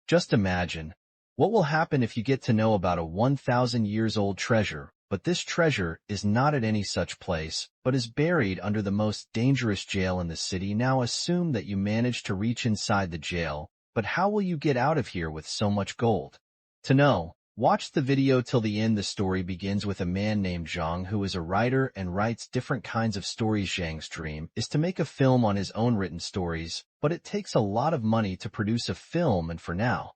Just imagine, what will happen if you get to know about a 1,000 years old treasure, but this treasure is not at any such place, but is buried under the most dangerous jail in the city. Now assume that you managed to reach inside the jail, but how will you get out of here with so much gold? To know, watch the video till the end. The story begins with a man named Zhang who is a writer and writes different kinds of stories. Zhang's dream is to make a film on his own written stories, but it takes a lot of money to produce a film, and for now,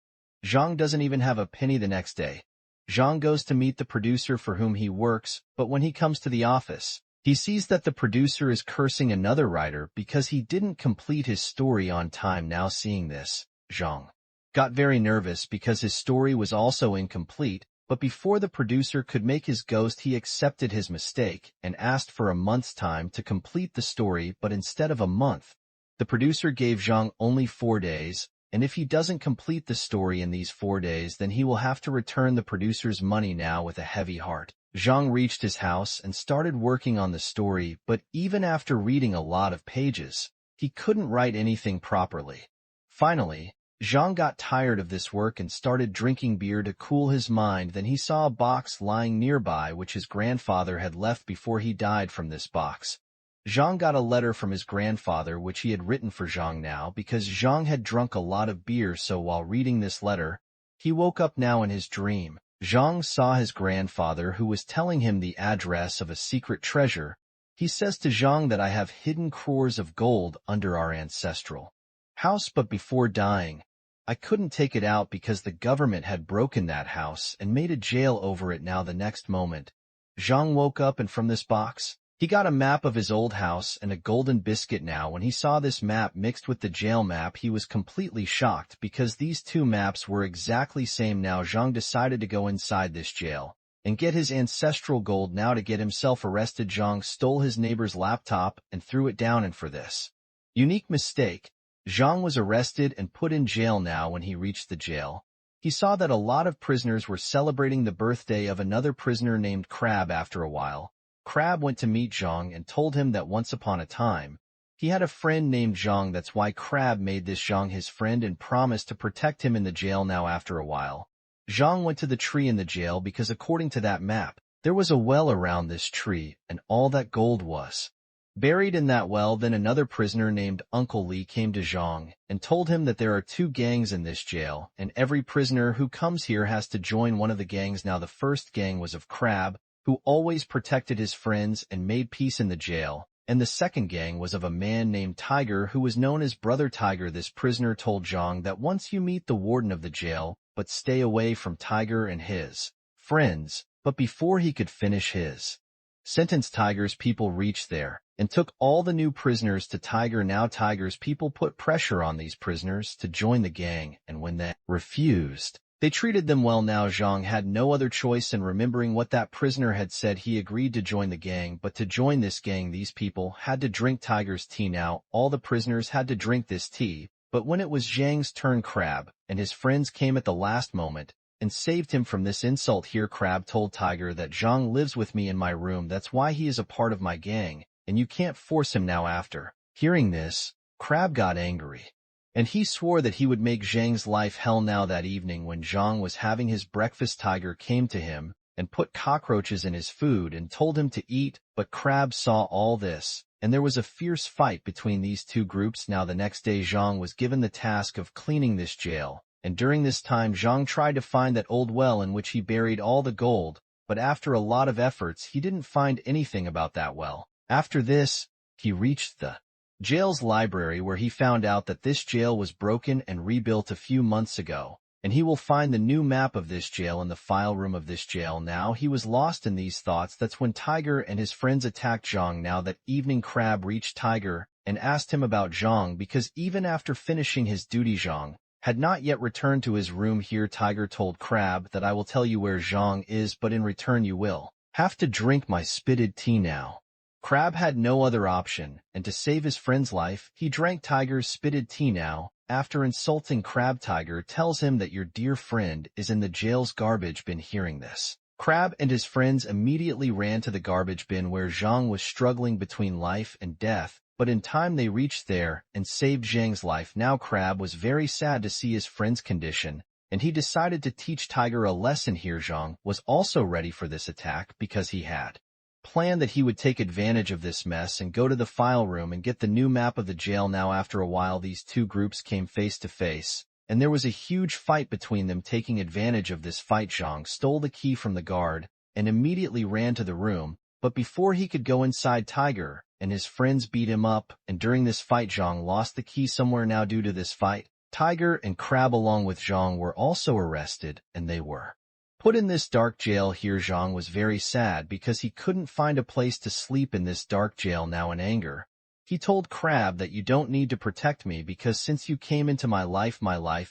Zhang doesn't even have a penny. The next day, Zhang goes to meet the producer for whom he works, but when he comes to the office, he sees that the producer is cursing another writer because he didn't complete his story on time. Now seeing this, Zhang got very nervous because his story was also incomplete, but before the producer could make his ghost, he accepted his mistake and asked for a month's time to complete the story, but instead of a month, the producer gave Zhang only 4 days, and if he doesn't complete the story in these 4 days, then he will have to return the producer's money. Now with a heavy heart, Zhang reached his house and started working on the story, but even after reading a lot of pages, he couldn't write anything properly. Finally, Zhang got tired of this work and started drinking beer to cool his mind. Then he saw a box lying nearby which his grandfather had left before he died. From this box, Zhang got a letter from his grandfather which he had written for Zhang now because Zhang had drunk a lot of beer. So while reading this letter, he woke up. Now in his dream, Zhang saw his grandfather who was telling him the address of a secret treasure. He says to Zhang that I have hidden crores of gold under our ancestral house, but before dying, I couldn't take it out because the government had broken that house and made a jail over it. Now the next moment, Zhang woke up and from this box, he got a map of his old house and a golden biscuit. Now when he saw this map mixed with the jail map, he was completely shocked because these two maps were exactly same. Now Zhang decided to go inside this jail and get his ancestral gold. Now to get himself arrested, Zhang stole his neighbor's laptop and threw it down, and for this unique mistake, Zhang was arrested and put in jail. Now when he reached the jail, he saw that a lot of prisoners were celebrating the birthday of another prisoner named Crab. After a while, Crab went to meet Zhang and told him that once upon a time, he had a friend named Zhang. That's why Crab made this Zhang his friend and promised to protect him in the jail. Now after a while, Zhang went to the tree in the jail because according to that map, there was a well around this tree and all that gold was buried in that well. Then another prisoner named Uncle Li came to Zhang and told him that there are 2 gangs in this jail, and every prisoner who comes here has to join one of the gangs. Now the first gang was of Crab, who always protected his friends and made peace in the jail, and the second gang was of a man named Tiger who was known as Brother Tiger. This prisoner told Zhang that once you meet the warden of the jail, but stay away from Tiger and his friends. But before he could finish his sentence, Tiger's people reached there and took all the new prisoners to Tiger. Now Tiger's people put pressure on these prisoners to join the gang, and when they refused, they treated them well. Now Zhang had no other choice, and remembering what that prisoner had said, he agreed to join the gang. But to join this gang, these people had to drink Tiger's tea. Now all the prisoners had to drink this tea, but when it was Zhang's turn, Crab and his friends came at the last moment and saved him from this insult. Here Crab told Tiger that Zhang lives with me in my room, that's why he is a part of my gang, and you can't force him. Now after hearing this, Crab got angry, and he swore that he would make Zhang's life hell. Now that evening when Zhang was having his breakfast, Tiger came to him and put cockroaches in his food and told him to eat, but Crab saw all this, and there was a fierce fight between these two groups. Now the next day Zhang was given the task of cleaning this jail, and during this time Zhang tried to find that old well in which he buried all the gold, but after a lot of efforts he didn't find anything about that well. After this, he reached the jail's library where he found out that this jail was broken and rebuilt a few months ago, and he will find the new map of this jail in the file room of this jail. Now he was lost in these thoughts. That's when Tiger and his friends attacked Zhang. Now that evening Crab reached Tiger and asked him about Zhang because even after finishing his duty Zhang had not yet returned to his room. Here Tiger told Crab that I will tell you where Zhang is, but in return you will have to drink my spitted tea. Now Crab had no other option, and to save his friend's life, he drank Tiger's spitted tea. Now, after insulting Crab, Tiger tells him that your dear friend is in the jail's garbage bin. Hearing this, Crab and his friends immediately ran to the garbage bin where Zhang was struggling between life and death, but in time they reached there and saved Zhang's life. Now Crab was very sad to see his friend's condition, and he decided to teach Tiger a lesson here. Zhang was also ready for this attack because he had planned that he would take advantage of this mess and go to the file room and get the new map of the jail. Now after a while these two groups came face to face, and there was a huge fight between them. Taking advantage of this fight, Zhang stole the key from the guard and immediately ran to the room, but before he could go inside, Tiger and his friends beat him up, and during this fight Zhang lost the key somewhere. Now due to this fight, Tiger and Crab along with Zhang were also arrested, and they were put in this dark jail here. Zhang was very sad because he couldn't find a place to sleep in this dark jail. Now in anger, he told Crab that you don't need to protect me because since you came into my life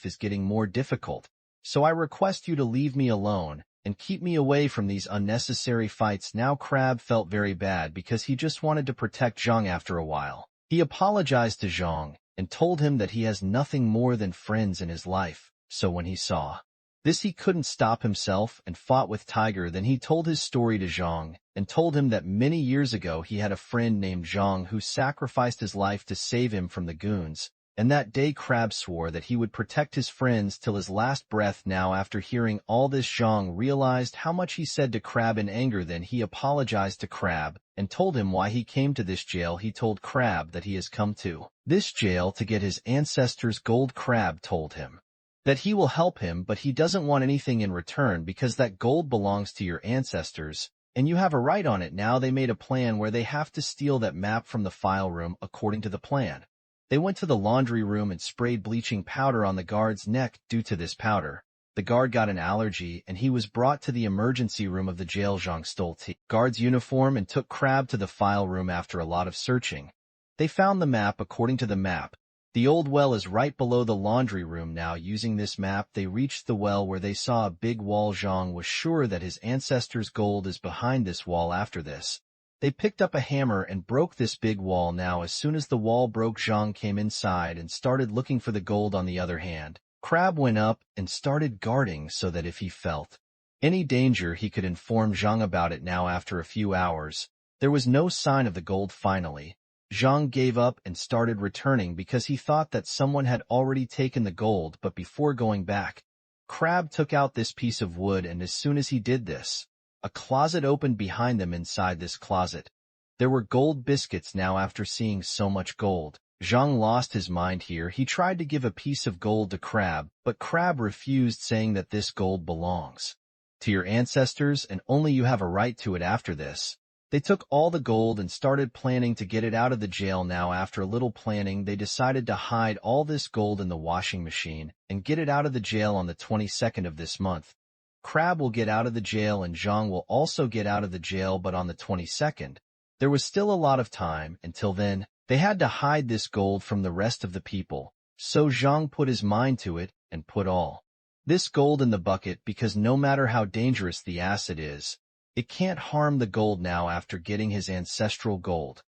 is getting more difficult, so I request you to leave me alone and keep me away from these unnecessary fights. Now Crab felt very bad because he just wanted to protect Zhang. After a while, he apologized to Zhang and told him that he has nothing more than friends in his life. So when he saw this, he couldn't stop himself and fought with Tiger. Then he told his story to Zhang and told him that many years ago he had a friend named Zhang who sacrificed his life to save him from the goons, and that day Crab swore that he would protect his friends till his last breath. Now after hearing all this, Zhang realized how much he said to Crab in anger. Then he apologized to Crab and told him why he came to this jail. He told Crab that he has come to this jail to get his ancestors' gold. Crab told him that he will help him, but he doesn't want anything in return because that gold belongs to your ancestors, and you have a right on it. Now they made a plan where they have to steal that map from the file room. According to the plan, they went to the laundry room and sprayed bleaching powder on the guard's neck. Due to this powder, the guard got an allergy and he was brought to the emergency room of the jail. Zhang stole the guard's uniform and took Crab to the file room. After a lot of searching, they found the map. According to the map, the old well is right below the laundry room. Now using this map, they reached the well where they saw a big wall. Zhang was sure that his ancestors' gold is behind this wall. After this, they picked up a hammer and broke this big wall. Now as soon as the wall broke, Zhang came inside and started looking for the gold. On the other hand, Crab went up and started guarding so that if he felt any danger he could inform Zhang about it. Now after a few hours, there was no sign of the gold. Finally, Zhang gave up and started returning because he thought that someone had already taken the gold. But before going back, Crab took out this piece of wood, and as soon as he did this, a closet opened behind them. Inside this closet, there were gold biscuits. Now after seeing so much gold, Zhang lost his mind here. He tried to give a piece of gold to Crab, but Crab refused, saying that this gold belongs to your ancestors and only you have a right to it. After this, they took all the gold and started planning to get it out of the jail. Now after a little planning, they decided to hide all this gold in the washing machine and get it out of the jail on the 22nd of this month. Crab will get out of the jail and Zhang will also get out of the jail, but on the 22nd, there was still a lot of time. Until then, they had to hide this gold from the rest of the people. So Zhang put his mind to it and put all this gold in the bucket because no matter how dangerous the acid is, it can't harm the gold. Now after getting his ancestral gold,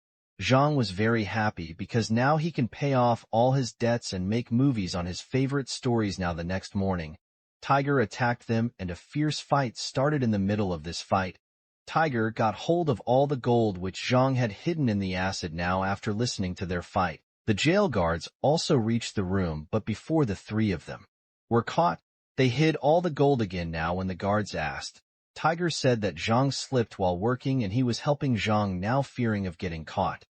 Zhang was very happy because now he can pay off all his debts and make movies on his favorite stories. Now the next morning, Tiger attacked them and a fierce fight started. In the middle of this fight, Tiger got hold of all the gold which Zhang had hidden in the acid. Now after listening to their fight, the jail guards also reached the room, but before the three of them were caught, they hid all the gold again. Now when the guards asked, Tiger said that Zhang slipped while working and he was helping Zhang, now fearing of getting caught.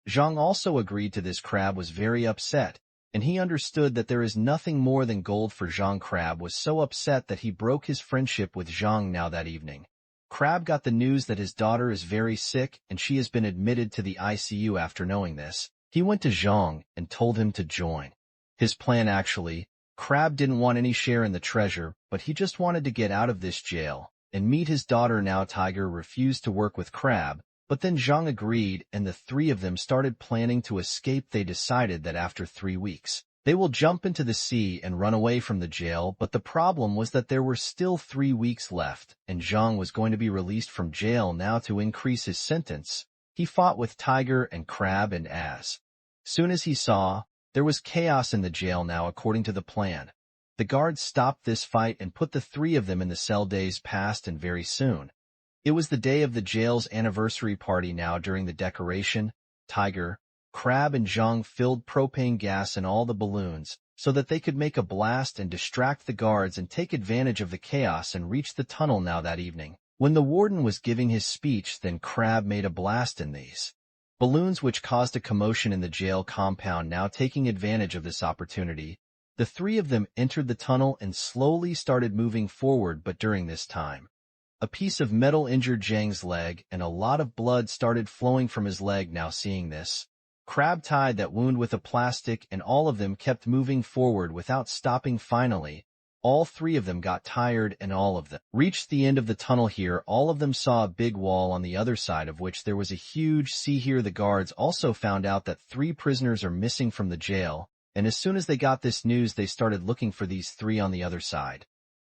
Zhang also agreed to this. Crab was very upset, and he understood that there is nothing more than gold for Zhang. Crab was so upset that he broke his friendship with Zhang. Now that evening, Crab got the news that his daughter is very sick and she has been admitted to the ICU. After knowing this, he went to Zhang and told him to join his plan. Actually, Crab didn't want any share in the treasure, but he just wanted to get out of this jail and meet his daughter. Now Tiger refused to work with Crab, but then Zhang agreed and the three of them started planning to escape. They decided that after 3 weeks, they will jump into the sea and run away from the jail, but the problem was that there were still 3 weeks left and Zhang was going to be released from jail. Now to increase his sentence, he fought with Tiger and Crab, and as soon as he saw there was chaos in the jail. Now according to the plan, the guards stopped this fight and put the three of them in the cell. Days passed and very soon, it was the day of the jail's anniversary party. Now during the decoration, Tiger, Crab and Zhang filled propane gas in all the balloons so that they could make a blast and distract the guards and take advantage of the chaos and reach the tunnel now that evening. When the warden was giving his speech, then Crab made a blast in these balloons, which caused a commotion in the jail compound. Now taking advantage of this opportunity, the three of them entered the tunnel and slowly started moving forward, but during this time, a piece of metal injured Zhang's leg and a lot of blood started flowing from his leg. Now seeing this, Crab tied that wound with a plastic and all of them kept moving forward without stopping. Finally, all three of them got tired and all of them reached the end of the tunnel. Here, all of them saw a big wall on the other side of which there was a huge sea. Here, the guards also found out that 3 prisoners are missing from the jail, and as soon as they got this news, they started looking for these 3 on the other side.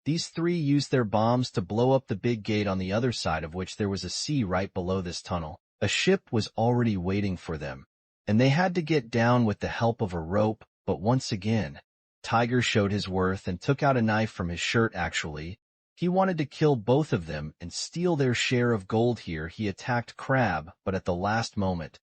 These 3 used their bombs to blow up the big gate on the other side of which there was a sea right below this tunnel. A ship was already waiting for them, and they had to get down with the help of a rope, but once again, Tiger showed his worth and took out a knife from his shirt. Actually, he wanted to kill both of them and steal their share of gold. Here, he attacked Crab, but at the last moment,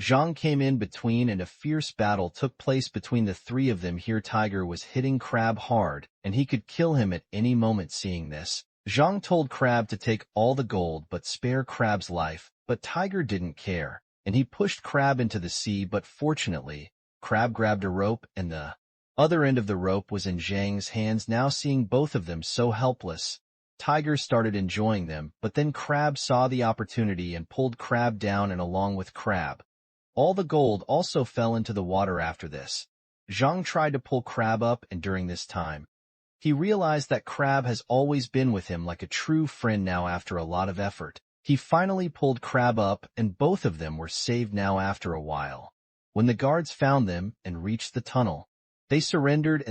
Zhang came in between and a fierce battle took place between the 3 of them. Here, Tiger was hitting Crab hard, and he could kill him at any moment. Seeing this, Zhang told Crab to take all the gold but spare Crab's life, but Tiger didn't care, and he pushed Crab into the sea. But fortunately, Crab grabbed a rope and the other end of the rope was in Zhang's hands. Now seeing both of them so helpless, Tiger started enjoying them, but then Crab saw the opportunity and pulled Crab down, and along with Crab, all the gold also fell into the water. After this, Zhang tried to pull Crab up, and during this time, he realized that Crab has always been with him like a true friend. Now after a lot of effort, he finally pulled Crab up, and both of them were saved. Now after a while, when the guards found them and reached the tunnel, they surrendered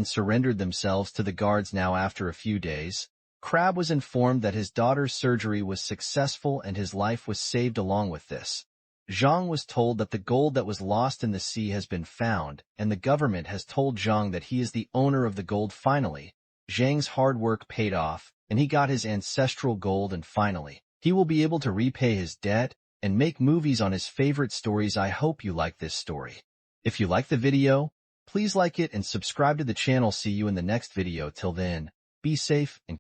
themselves to the guards. Now after a few days, Crab was informed that his daughter's surgery was successful and his life was saved. Along with this, Zhang was told that the gold that was lost in the sea has been found, and the government has told Zhang that he is the owner of the gold. Finally, Zhang's hard work paid off, and he got his ancestral gold, and finally, he will be able to repay his debt and make movies on his favorite stories. I hope you like this story. If you like the video, please like it and subscribe to the channel. See you in the next video. Till then, be safe and